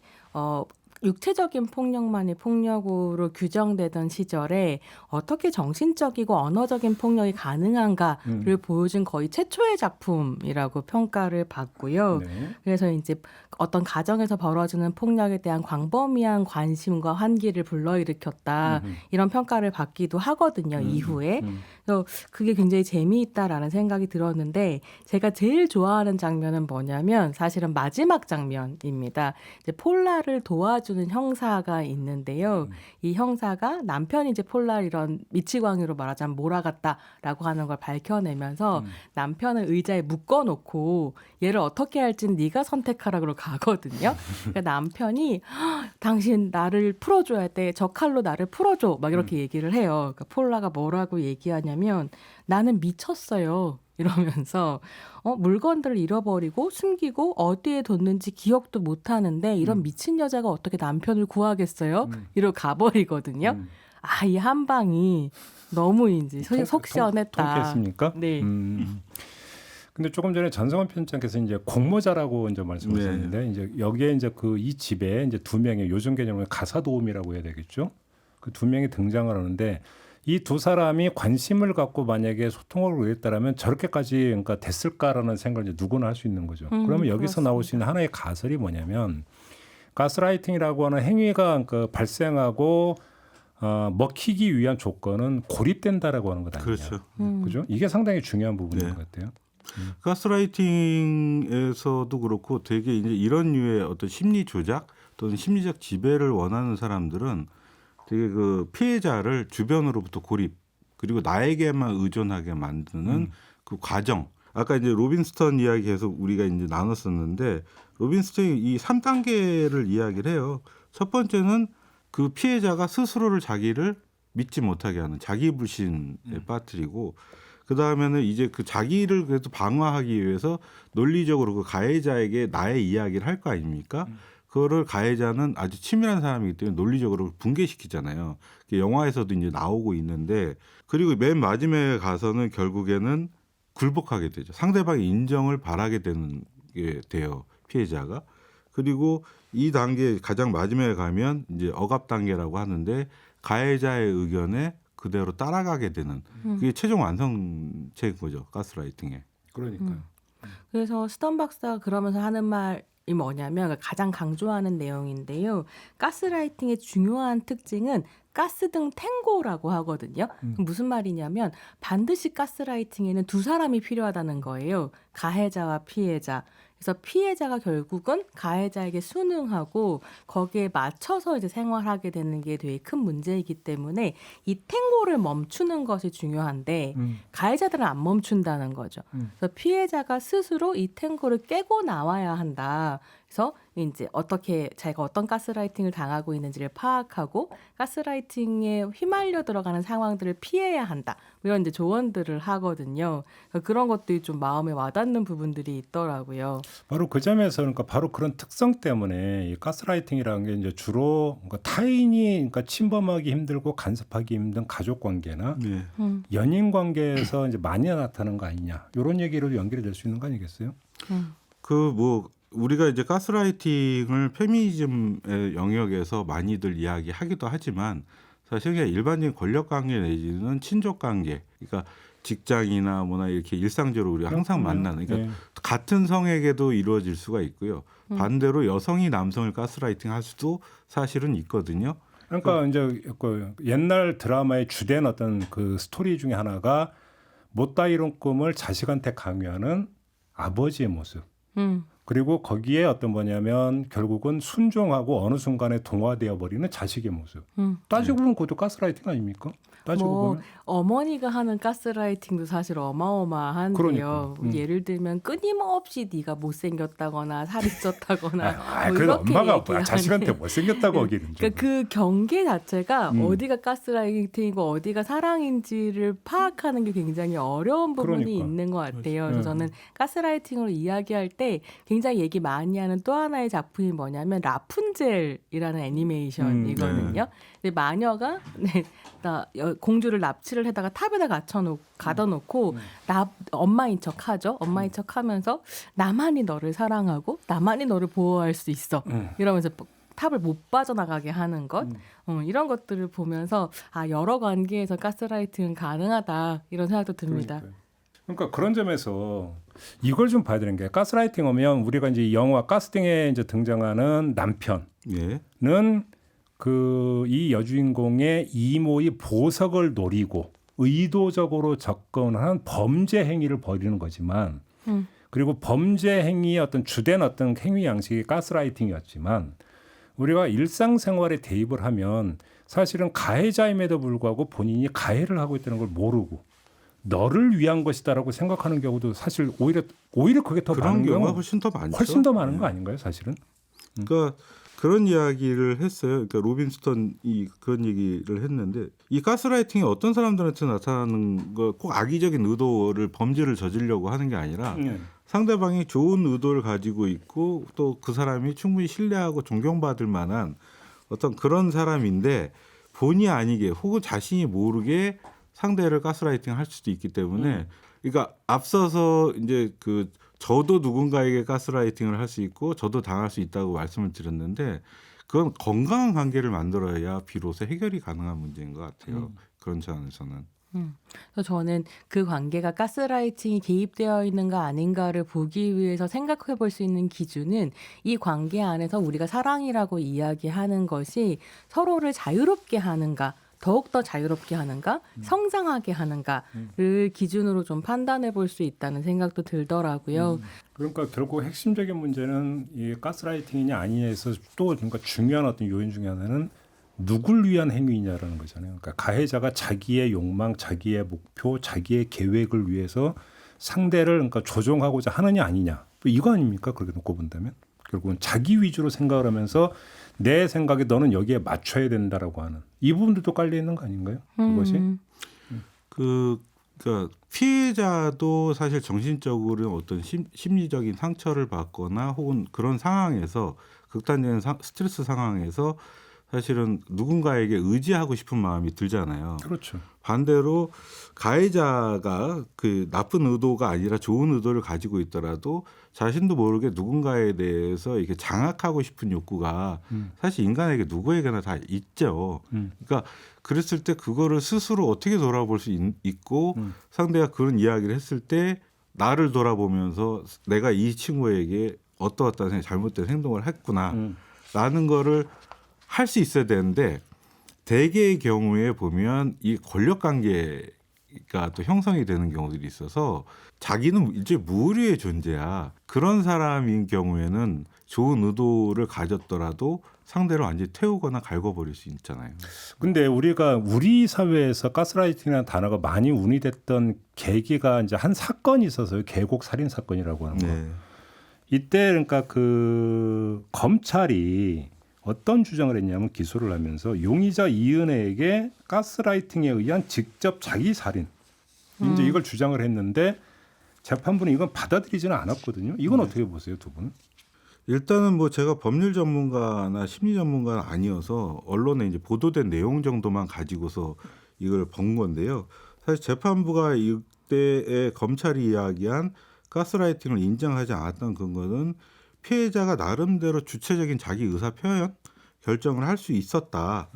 육체적인 폭력만이 폭력으로 규정되던 시절에 어떻게 정신적이고 언어적인 폭력이 가능한가를 보여준 거의 최초의 작품이라고 평가를 받고요. 네. 그래서 이제 어떤 가정에서 벌어지는 폭력에 대한 광범위한 관심과 환기를 불러일으켰다. 이런 평가를 받기도 하거든요. 이후에. 그래서 그게 굉장히 재미있다라는 생각이 들었는데 제가 제일 좋아하는 장면은 뭐냐면 사실은 마지막 장면입니다. 이제 폴라를 도와주는 형사가 있는데요. 이 형사가 남편이 이제 폴라를 이런 미치광이로 말하자면 몰아갔다라고 하는 걸 밝혀내면서 남편을 의자에 묶어놓고 얘를 어떻게 할지는 네가 선택하라고 가거든요. 그러니까 남편이 당신 나를 풀어줘야 돼. 저 칼로 나를 풀어줘. 막 이렇게 얘기를 해요. 그러니까 폴라가 뭐라고 얘기하냐면 나는 미쳤어요. 이러면서 물건들을 잃어버리고 숨기고 어디에 뒀는지 기억도 못하는데 이런 미친 여자가 어떻게 남편을 구하겠어요? 이러고 가버리거든요. 아, 이 한 방이 너무 이제 속 시원했다. 통쾌했습니까? 네. 근데 조금 전에 전성원 편집장께서 이제 공모자라고 이제 말씀하셨는데 이제 여기에 이제 그 이 집에 이제 두 명의 요즘 개념으로 가사 도우미라고 해야 되겠죠. 그 두 명이 등장을 하는데 이 두 사람이 관심을 갖고 만약에 소통을 했다라면 저렇게까지 그러니까 됐을까라는 생각을 이제 누구나 할 수 있는 거죠. 그러면 여기서 그렇습니다. 나올 수 있는 하나의 가설이 뭐냐면 가스라이팅이라고 하는 행위가 그러니까 발생하고 먹히기 위한 조건은 고립된다라고 하는 것 아니냐. 그렇죠. 그죠? 이게 상당히 중요한 부분인 것 같아요. 가스라이팅에서도 그렇고 되게 이제 이런 류의 어떤 심리 조작 또는 심리적 지배를 원하는 사람들은 되게 그 피해자를 주변으로부터 고립 그리고 나에게만 의존하게 만드는 그 과정. 아까 이제 로빈스턴 이야기 계속 우리가 이제 나눴었는데 로빈스턴이 이 3단계를 이야기를 해요. 첫 번째는 그 피해자가 스스로를 자기를 믿지 못하게 하는 자기 불신에 빠뜨리고 그 다음에는 이제 그 자기를 그래도 방어하기 위해서 논리적으로 그 가해자에게 나의 이야기를 할 거 아닙니까? 그거를 가해자는 아주 치밀한 사람이기 때문에 논리적으로 붕괴시키잖아요. 영화에서도 이제 나오고 있는데 그리고 맨 마지막에 가서는 결국에는 굴복하게 되죠. 상대방의 인정을 바라게 되는 게 돼요. 피해자가. 그리고 이 단계 가장 마지막에 가면 이제 억압 단계라고 하는데 가해자의 의견에 그대로 따라가게 되는 그게 최종 완성체인 거죠. 가스라이팅에. 그러니까요. 그래서 스턴 박사가 그러면서 하는 말이 뭐냐면 가장 강조하는 내용인데요. 가스라이팅의 중요한 특징은 가스등 탱고라고 하거든요. 무슨 말이냐면 반드시 가스라이팅에는 두 사람이 필요하다는 거예요. 가해자와 피해자. 그래서 피해자가 결국은 가해자에게 순응하고 거기에 맞춰서 이제 생활하게 되는 게 되게 큰 문제이기 때문에 이 탱고를 멈추는 것이 중요한데 가해자들은 안 멈춘다는 거죠. 그래서 피해자가 스스로 이 탱고를 깨고 나와야 한다. 그래서 이제 어떻게 자기가 어떤 가스라이팅을 당하고 있는지를 파악하고 가스라이팅에 휘말려 들어가는 상황들을 피해야 한다. 이런 이제 조언들을 하거든요. 그러니까 그런 것들이 좀 마음에 와닿는 부분들이 있더라고요. 바로 그 점에서 그러니까 바로 그런 특성 때문에 이 가스라이팅이라는 게 이제 주로 그러니까 타인이 그러니까 침범하기 힘들고 간섭하기 힘든 가족 관계나 연인 관계에서 이제 많이 나타나는 거 아니냐. 이런 얘기로 연결이 될 수 있는 거 아니겠어요? 그 뭐 우리가 이제 가스라이팅을 페미니즘의 영역에서 많이들 이야기하기도 하지만 사실 그냥 일반적인 권력 관계 내지는 친족 관계, 그러니까 직장이나 뭐나 이렇게 일상적으로 우리가 항상 만나는, 그러니까 같은 성에게도 이루어질 수가 있고요. 반대로 여성이 남성을 가스라이팅 할 수도 사실은 있거든요. 그러니까 이제 그 옛날 드라마의 주된 어떤 그 스토리 중에 하나가 못다 이룬 꿈을 자식한테 강요하는 아버지의 모습. 그리고 거기에 어떤 뭐냐면 결국은 순종하고 어느 순간에 동화되어 버리는 자식의 모습. 따지고 보면 그것도 가스라이팅 아닙니까? 따지고 뭐 보면. 어머니가 하는 가스라이팅도 사실 어마어마한데요. 그러니까, 예를 들면 끊임없이 네가 못생겼다거나 살이 쪘다거나 뭐 그래도 이렇게 엄마가 자식한테 못생겼다고 하기는 그러니까 그 경계 자체가 어디가 가스라이팅이고 어디가 사랑인지를 파악하는 게 굉장히 어려운 부분이 그러니까. 있는 것 같아요. 그래서 저는 가스라이팅으로 이야기할 때 굉장히 얘기 많이 하는 또 하나의 작품이 뭐냐면 라푼젤이라는 애니메이션이거든요. 근데 마녀가 공주를 납치를 해다가 탑에다 가둬놓고 엄마인 척하죠. 엄마인 척하면서 나만이 너를 사랑하고 나만이 너를 보호할 수 있어. 이러면서 탑을 못 빠져나가게 하는 것. 이런 것들을 보면서 여러 관계에서 가스라이팅은 가능하다 이런 생각도 듭니다. 그러니까 그런 점에서 이걸 좀 봐야 되는 게 가스라이팅 하면 우리가 이제 영화 가스팅에 이제 등장하는 남편은 이 여주인공의 이모의 보석을 노리고 의도적으로 접근한 범죄 행위를 벌이는 거지만 그리고 범죄 행위의 어떤 주된 어떤 행위 양식이 가스라이팅이었지만 우리가 일상생활에 대입을 하면 사실은 가해자임에도 불구하고 본인이 가해를 하고 있다는 걸 모르고 너를 위한 것이다라고 생각하는 경우도 사실 오히려 그게 더 많은 경우가 훨씬 더 많죠. 훨씬 더 많은 거 아닌가요, 사실은? 그러니까 그런 이야기를 했어요. 그러니까 로빈스턴이 그런 얘기를 했는데 이 가스라이팅이 어떤 사람들한테 나타나는 거 꼭 악의적인 의도를 범죄를 저지르려고 하는 게 아니라 상대방이 좋은 의도를 가지고 있고 또 그 사람이 충분히 신뢰하고 존경받을 만한 어떤 그런 사람인데 본의 아니게 혹은 자신이 모르게 상대를 가스라이팅 할 수도 있기 때문에 그러니까 앞서서 이제 저도 누군가에게 가스라이팅을 할 수 있고 저도 당할 수 있다고 말씀을 드렸는데 그건 건강한 관계를 만들어야 비로소 해결이 가능한 문제인 것 같아요. 그런 차원에서는. 그래서 저는 그 관계가 가스라이팅이 개입되어 있는가 아닌가를 보기 위해서 생각해 볼 수 있는 기준은 이 관계 안에서 우리가 사랑이라고 이야기하는 것이 서로를 자유롭게 하는가 더욱더 자유롭게 하는가 성장하게 하는가를 기준으로 좀 판단해 볼 수 있다는 생각도 들더라고요. 그러니까 결국 핵심적인 문제는 이 가스라이팅이냐 아니냐에서 또 그러니까 중요한 어떤 요인 중에 하나는 누굴 위한 행위냐라는 거잖아요. 그러니까 가해자가 자기의 욕망, 자기의 목표, 자기의 계획을 위해서 상대를 그러니까 조종하고자 하느냐 아니냐. 이거 아닙니까? 그렇게 놓고 본다면 결국은 자기 위주로 생각을 하면서 내 생각에 너는 여기에 맞춰야 된다라고 하는 이 부분들도 깔려 있는 거 아닌가요? 그것이 그러니까 피해자도 사실 정신적으로 어떤 심리적인 상처를 받거나 혹은 그런 상황에서 극단적인 스트레스 상황에서 사실은 누군가에게 의지하고 싶은 마음이 들잖아요. 그렇죠. 반대로 가해자가 그 나쁜 의도가 아니라 좋은 의도를 가지고 있더라도 자신도 모르게 누군가에 대해서 이렇게 장악하고 싶은 욕구가 사실 인간에게 누구에게나 다 있죠. 그러니까 그랬을 때 그거를 스스로 어떻게 돌아볼 수 있고 상대가 그런 이야기를 했을 때 나를 돌아보면서 내가 이 친구에게 어떠한 잘못된 행동을 했구나라는 거를 할 수 있어야 되는데 대개의 경우에 보면 이 권력 관계가 또 형성이 되는 경우들이 있어서 자기는 이제 무의리의 존재야. 그런 사람인 경우에는 좋은 의도를 가졌더라도 상대를 완전히 태우거나 갈궈버릴 수 있잖아요. 근데 우리 사회에서 가스라이팅이라는 단어가 많이 운이됐던 계기가 이제 한 사건이 있어서요. 계곡 살인 사건이라고 하는 거. 이때 그러니까 그 검찰이 어떤 주장을 했냐면 기소를 하면서 용의자 이은혜에게 가스라이팅에 의한 직접 자기 살인 이제 이걸 주장을 했는데 재판부는 이건 받아들이지는 않았거든요. 이건 어떻게 보세요, 두 분은? 일단은 뭐 제가 법률 전문가나 심리 전문가는 아니어서 언론에 이제 보도된 내용 정도만 가지고서 이걸 본 건데요. 사실 재판부가 이때에 검찰이 이야기한 가스라이팅을 인정하지 않았던 근거는 피해자가 나름대로 주체적인 자기 의사 표현 결정을 할 수 있었다.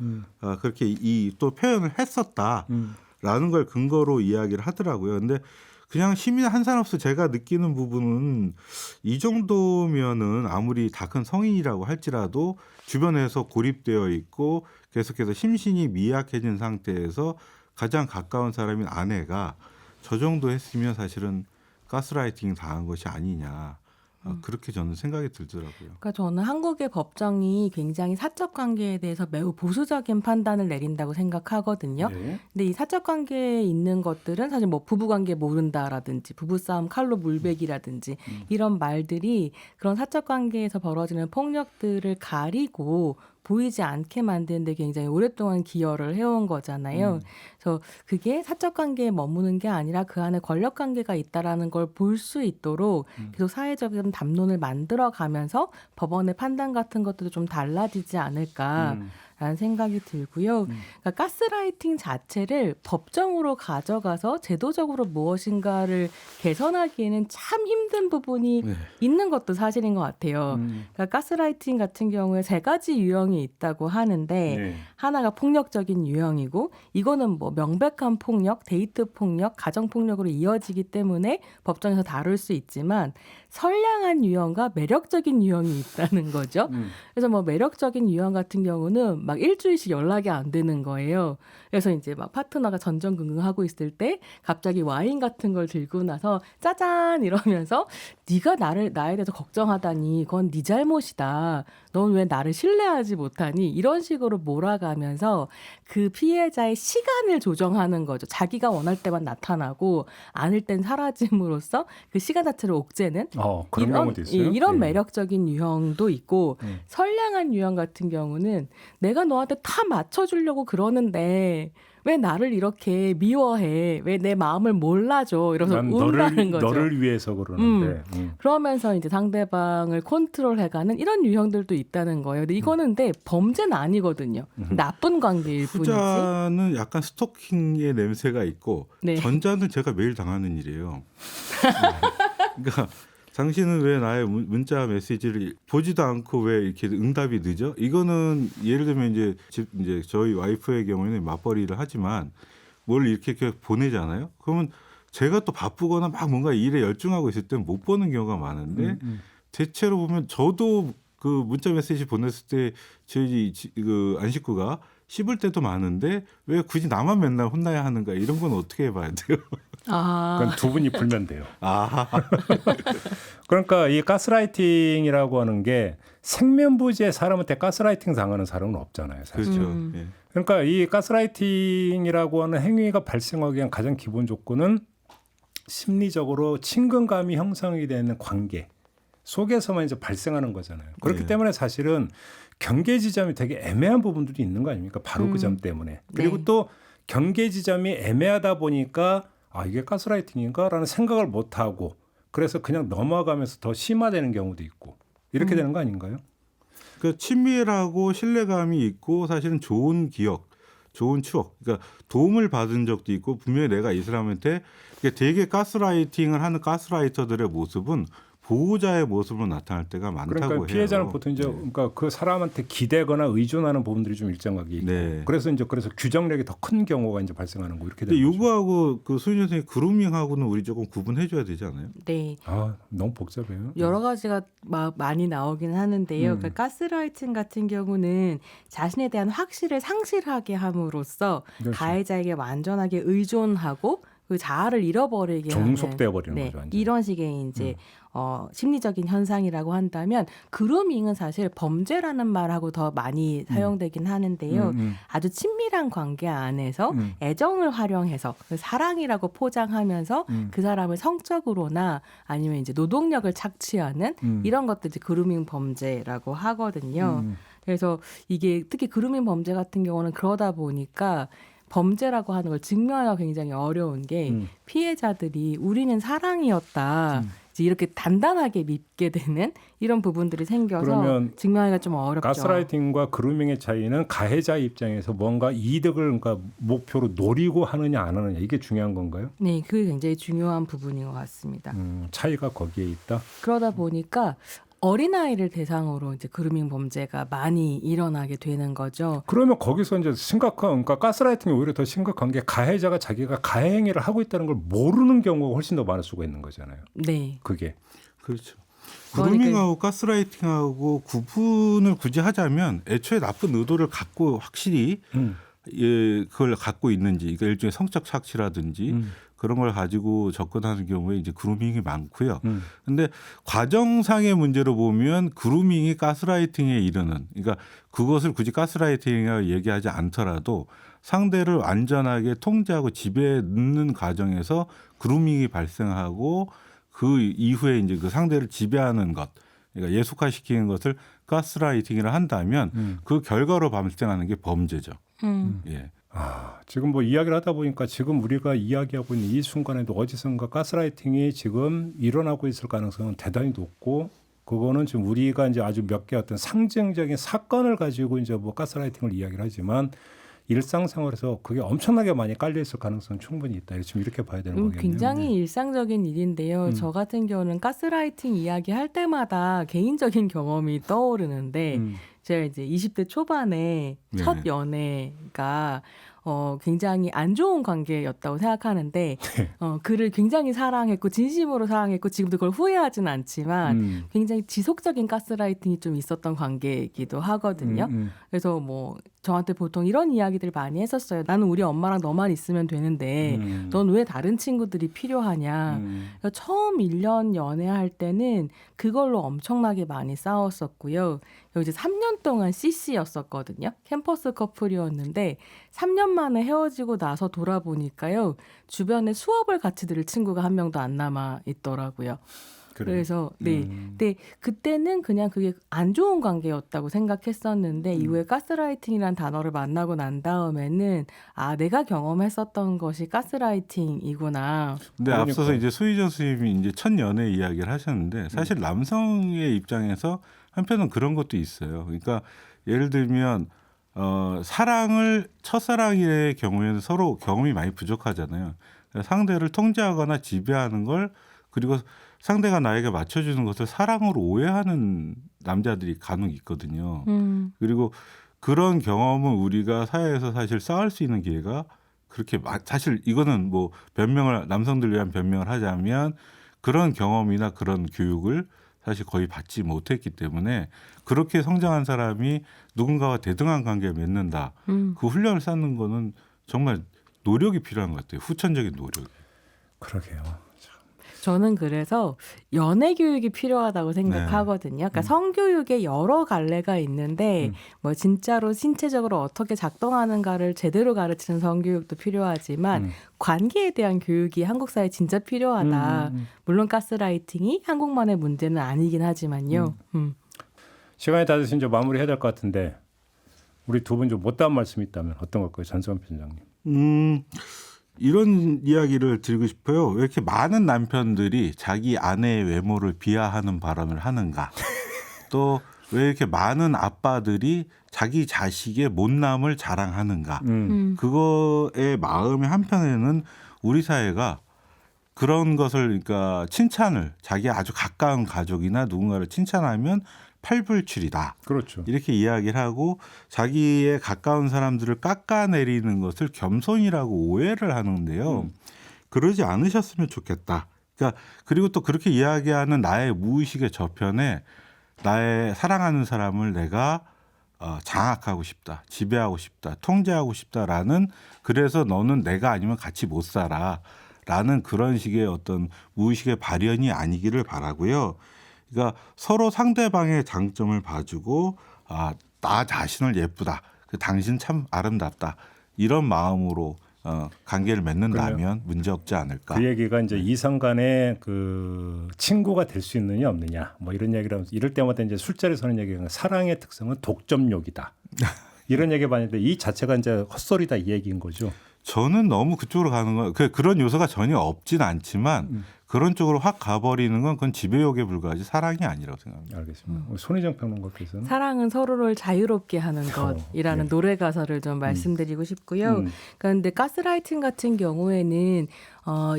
그렇게 또 표현을 했었다라는 걸 근거로 이야기를 하더라고요. 근데 그냥 시민 한 사람으로서 제가 느끼는 부분은 이 정도면은 아무리 다 큰 성인이라고 할지라도 주변에서 고립되어 있고 계속해서 심신이 미약해진 상태에서 가장 가까운 사람인 아내가 저 정도 했으면 사실은 가스라이팅 당한 것이 아니냐. 그렇게 저는 생각이 들더라고요. 그러니까 저는 한국의 법정이 굉장히 사적 관계에 대해서 매우 보수적인 판단을 내린다고 생각하거든요. 네. 근데 이 사적 관계에 있는 것들은 사실 뭐 부부 관계 모른다라든지 부부싸움 칼로 물베기라든지 이런 말들이 그런 사적 관계에서 벌어지는 폭력들을 가리고 보이지 않게 만드는 데 굉장히 오랫동안 기여를 해온 거잖아요. 그래서 그게 사적 관계에 머무는 게 아니라 그 안에 권력 관계가 있다라는 걸 볼 수 있도록 계속 사회적인 담론을 만들어 가면서 법원의 판단 같은 것들도 좀 달라지지 않을까. 라는 생각이 들고요. 그러니까 가스라이팅 자체를 법정으로 가져가서 제도적으로 무엇인가를 개선하기에는 참 힘든 부분이 있는 것도 사실인 것 같아요. 그러니까 가스라이팅 같은 경우에 3가지 유형이 있다고 하는데 하나가 폭력적인 유형이고 이거는 뭐 명백한 폭력, 데이트 폭력, 가정 폭력으로 이어지기 때문에 법정에서 다룰 수 있지만 선량한 유형과 매력적인 유형이 있다는 거죠. 그래서 뭐 매력적인 유형 같은 경우는 막 일주일씩 연락이 안 되는 거예요. 그래서 이제 막 파트너가 전전긍긍하고 있을 때 갑자기 와인 같은 걸 들고 나서 짜잔 이러면서 네가 나에 대해서 걱정하다니 그건 네 잘못이다. 넌 왜 나를 신뢰하지 못하니? 이런 식으로 몰아가면서 그 피해자의 시간을 조정하는 거죠. 자기가 원할 때만 나타나고 아닐 땐 사라짐으로써 그 시간 자체를 옥죄는 그런 경우도 있어요. 이런 매력적인 유형도 있고 선량한 유형 같은 경우는 내가 너한테 다 맞춰주려고 그러는데 왜 나를 이렇게 미워해? 왜 내 마음을 몰라줘? 이러면서 운다는 거죠. 너를 위해서 그러는데. 그러면서 이제 상대방을 컨트롤해가는 이런 유형들도 있다는 거예요. 근데 이거는 근데 범죄는 아니거든요. 나쁜 관계일 뿐이지. 후자는 약간 스토킹의 냄새가 있고 전자는 제가 매일 당하는 일이에요. 그러니까 당신은 왜 나의 문자 메시지를 보지도 않고 왜 이렇게 응답이 늦어? 이거는 예를 들면 이제 저희 와이프의 경우에는 맞벌이를 하지만 뭘 이렇게 보내잖아요. 그러면 제가 또 바쁘거나 막 뭔가 일에 열중하고 있을 때는 못 보는 경우가 많은데 대체로 보면 저도 그 문자 메시지 보냈을 때 저희 그 안식구가 씹을 때도 많은데 왜 굳이 나만 맨날 혼나야 하는가 이런 건 어떻게 해봐야 돼요? 그건 두 분이 풀면 돼요. 그러니까 이 가스라이팅이라고 하는 게 생면부지에 사람한테 가스라이팅 당하는 사람은 없잖아요. 사실. 그렇죠. 그러니까 이 가스라이팅이라고 하는 행위가 발생하기 위한 가장 기본 조건은 심리적으로 친근감이 형성이 되는 관계 속에서만 이제 발생하는 거잖아요. 그렇기 때문에 사실은 경계 지점이 되게 애매한 부분들이 있는 거 아닙니까? 바로 그 점 때문에. 그리고 또 경계 지점이 애매하다 보니까 이게 가스라이팅인가라는 생각을 못 하고 그래서 그냥 넘어가면서 더 심화되는 경우도 있고 이렇게 되는 거 아닌가요? 그러니까 친밀하고 신뢰감이 있고 사실은 좋은 기억, 좋은 추억, 그러니까 도움을 받은 적도 있고 분명히 내가 이 사람한테 되게 가스라이팅을 하는 가스라이터들의 모습은 보호자의 모습으로 나타날 때가 많다고 그러니까 해요. 피해자는 보통 이제 그러니까 그 사람한테 기대거나 의존하는 부분들이 좀 일정하게 있고 그래서 규정력이 더 큰 경우가 이제 발생하는 거 이렇게 되는 거죠. 요거하고 그 수인 선생님 그루밍하고는 우리 조금 구분해줘야 되지 않아요? 네. 너무 복잡해요. 여러 가지가 많이 나오긴 하는데요. 그러니까 가스라이팅 같은 경우는 자신에 대한 확신을 상실하게 함으로써 가해자에게 완전하게 의존하고 그 자아를 잃어버리게 종속되어 버리는 거죠. 완전히. 이런 식의 이제 심리적인 현상이라고 한다면 그루밍은 사실 범죄라는 말하고 더 많이 사용되긴 하는데요. 아주 친밀한 관계 안에서 애정을 활용해서 사랑이라고 포장하면서 그 사람을 성적으로나 아니면 이제 노동력을 착취하는 이런 것들이 그루밍 범죄라고 하거든요. 그래서 이게 특히 그루밍 범죄 같은 경우는 그러다 보니까 범죄라고 하는 걸 증명하기가 굉장히 어려운 게 피해자들이 우리는 사랑이었다. 이렇게 단단하게 믿게 되는 이런 부분들이 생겨서 증명하기가 좀 어렵죠. 가스라이팅과 그루밍의 차이는 가해자 입장에서 뭔가 이득을 그러니까 목표로 노리고 하느냐 안 하느냐 이게 중요한 건가요? 네, 그게 굉장히 중요한 부분인 것 같습니다. 차이가 거기에 있다. 그러다 보니까 어린아이를 대상으로 이제 그루밍 범죄가 많이 일어나게 되는 거죠. 그러면 거기서 이제 그러니까 가스라이팅이 오히려 더 심각한 게 가해자가 자기가 가해 행위를 하고 있다는 걸 모르는 경우가 훨씬 더 많을 수가 있는 거잖아요. 네. 그게. 그렇죠. 그루밍하고 가스라이팅하고 구분을 굳이 하자면 애초에 나쁜 의도를 갖고 확실히 그걸 갖고 있는지, 그러니까 일종의 성적 착취라든지 그런 걸 가지고 접근하는 경우에 이제 그루밍이 많고요. 근데 과정상의 문제로 보면 그루밍이 가스라이팅에 이르는, 그러니까 그것을 굳이 가스라이팅이라고 얘기하지 않더라도 상대를 완전하게 통제하고 지배에 넣는 과정에서 그루밍이 발생하고 그 이후에 이제 그 상대를 지배하는 것, 그러니까 예속화시키는 것을 가스라이팅이라 한다면 그 결과로 발생하는 게 범죄죠. 예. 지금 뭐 이야기를 하다 보니까 지금 우리가 이야기하고 있는 이 순간에도 어디선가 가스라이팅이 지금 일어나고 있을 가능성은 대단히 높고 그거는 지금 우리가 이제 아주 몇 개 어떤 상징적인 사건을 가지고 이제 뭐 가스라이팅을 이야기를 하지만 일상생활에서 그게 엄청나게 많이 깔려 있을 가능성은 충분히 있다. 지금 이렇게 봐야 되는 거겠네요. 굉장히 일상적인 일인데요. 저 같은 경우는 가스라이팅 이야기할 때마다 개인적인 경험이 떠오르는데 제가 이제 20대 초반에 첫 연애가 굉장히 안 좋은 관계였다고 생각하는데 그를 굉장히 사랑했고 진심으로 사랑했고 지금도 그걸 후회하지는 않지만 굉장히 지속적인 가스라이팅이 좀 있었던 관계이기도 하거든요. 그래서 뭐 저한테 보통 이런 이야기들 많이 했었어요. 나는 우리 엄마랑 너만 있으면 되는데 넌 왜 다른 친구들이 필요하냐. 그래서 처음 1년 연애할 때는 그걸로 엄청나게 많이 싸웠었고요. 이제 3년 동안 CC였었거든요. 캠퍼스 커플이었는데 3년 만에 헤어지고 나서 돌아보니까요. 주변에 수업을 같이 들을 친구가 한 명도 안 남아 있더라고요. 그래서 근데 그때는 그냥 그게 안 좋은 관계였다고 생각했었는데 이후에 가스라이팅이라는 단어를 만나고 난 다음에는 내가 경험했었던 것이 가스라이팅이구나. 근데 앞서서 이제 수희정 선생님이 이제 첫 연애 이야기를 하셨는데 사실 남성의 입장에서 한편은 그런 것도 있어요. 그러니까 예를 들면 첫사랑의 경우에는 서로 경험이 많이 부족하잖아요. 상대를 통제하거나 지배하는 걸 그리고 상대가 나에게 맞춰주는 것을 사랑으로 오해하는 남자들이 간혹 있거든요. 그리고 그런 경험은 우리가 사회에서 사실 쌓을 수 있는 기회가 그렇게 사실 이거는 뭐 남성들 위한 변명을 하자면 그런 경험이나 그런 교육을 사실 거의 받지 못했기 때문에 그렇게 성장한 사람이 누군가와 대등한 관계를 맺는다. 그 훈련을 쌓는 거는 정말 노력이 필요한 것 같아요. 후천적인 노력이. 그러게요. 저는 그래서 연애 교육이 필요하다고 생각하거든요. 그러니까 성교육에 여러 갈래가 있는데 뭐 진짜로 신체적으로 어떻게 작동하는가를 제대로 가르치는 성교육도 필요하지만 관계에 대한 교육이 한국 사회에 진짜 필요하다. 물론 가스라이팅이 한국만의 문제는 아니긴 하지만요. 시간이 다 돼서 이제 마무리해야 될 것 같은데 우리 두 분 좀 못다한 말씀이 있다면 어떤 걸까요? 전성환 편장님. 이런 이야기를 드리고 싶어요. 왜 이렇게 많은 남편들이 자기 아내의 외모를 비하하는 발언을 하는가? 또 왜 이렇게 많은 아빠들이 자기 자식의 못남을 자랑하는가? 그거의 마음의 한편에는 우리 사회가 그런 것을 그러니까 칭찬을 자기 아주 가까운 가족이나 누군가를 칭찬하면 팔불출이다. 그렇죠. 이렇게 이야기를 하고 자기의 가까운 사람들을 깎아내리는 것을 겸손이라고 오해를 하는데요. 그러지 않으셨으면 좋겠다. 그러니까 그리고 또 그렇게 이야기하는 나의 무의식의 저편에 나의 사랑하는 사람을 내가 장악하고 싶다, 지배하고 싶다, 통제하고 싶다라는 그래서 너는 내가 아니면 같이 못 살아. 라는 그런 식의 어떤 무의식의 발현이 아니기를 바라고요. 그러니까 서로 상대방의 장점을 봐주고 나 자신을 예쁘다. 당신 참 아름답다. 이런 마음으로 관계를 맺는다면 문제 없지 않을까. 그 얘기가 이제 이성 간의 그 친구가 될 수 있느냐 없느냐 뭐 이런 얘기를 하면서 이럴 때마다 이제 술자리에서 하는 얘기가 사랑의 특성은 독점욕이다. 이런 얘기 봤는데 이 자체가 이제 헛소리다 이 얘기인 거죠. 저는 너무 그쪽으로 가는 건 그런 요소가 전혀 없진 않지만 그런 쪽으로 확 가버리는 건 그건 지배욕에 불과하지 사랑이 아니라고 생각합니다. 알겠습니다. 손희정 평론가께서는 사랑은 서로를 자유롭게 하는 것이라는 네. 노래 가사를 좀 말씀드리고 싶고요. 그런데 가스라이팅 같은 경우에는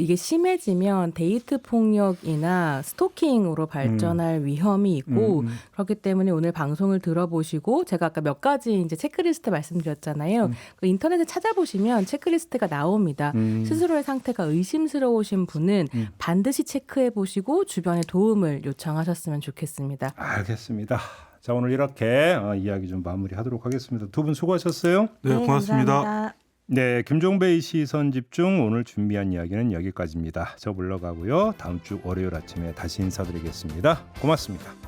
이게 심해지면 데이트 폭력이나 스토킹으로 발전할 위험이 있고 그렇기 때문에 오늘 방송을 들어보시고 제가 아까 몇 가지 이제 체크리스트 말씀드렸잖아요. 그 인터넷에 찾아보시면 체크리스트가 나옵니다. 스스로의 상태가 의심스러우신 분은 반드시 체크해 보시고 주변에 도움을 요청하셨으면 좋겠습니다. 알겠습니다. 자, 오늘 이렇게 이야기 좀 마무리하도록 하겠습니다. 두 분 수고하셨어요. 네, 고맙습니다. 감사합니다. 네, 김종배의 시선 집중 오늘 준비한 이야기는 여기까지입니다. 저 물러가고요. 다음 주 월요일 아침에 다시 인사드리겠습니다. 고맙습니다.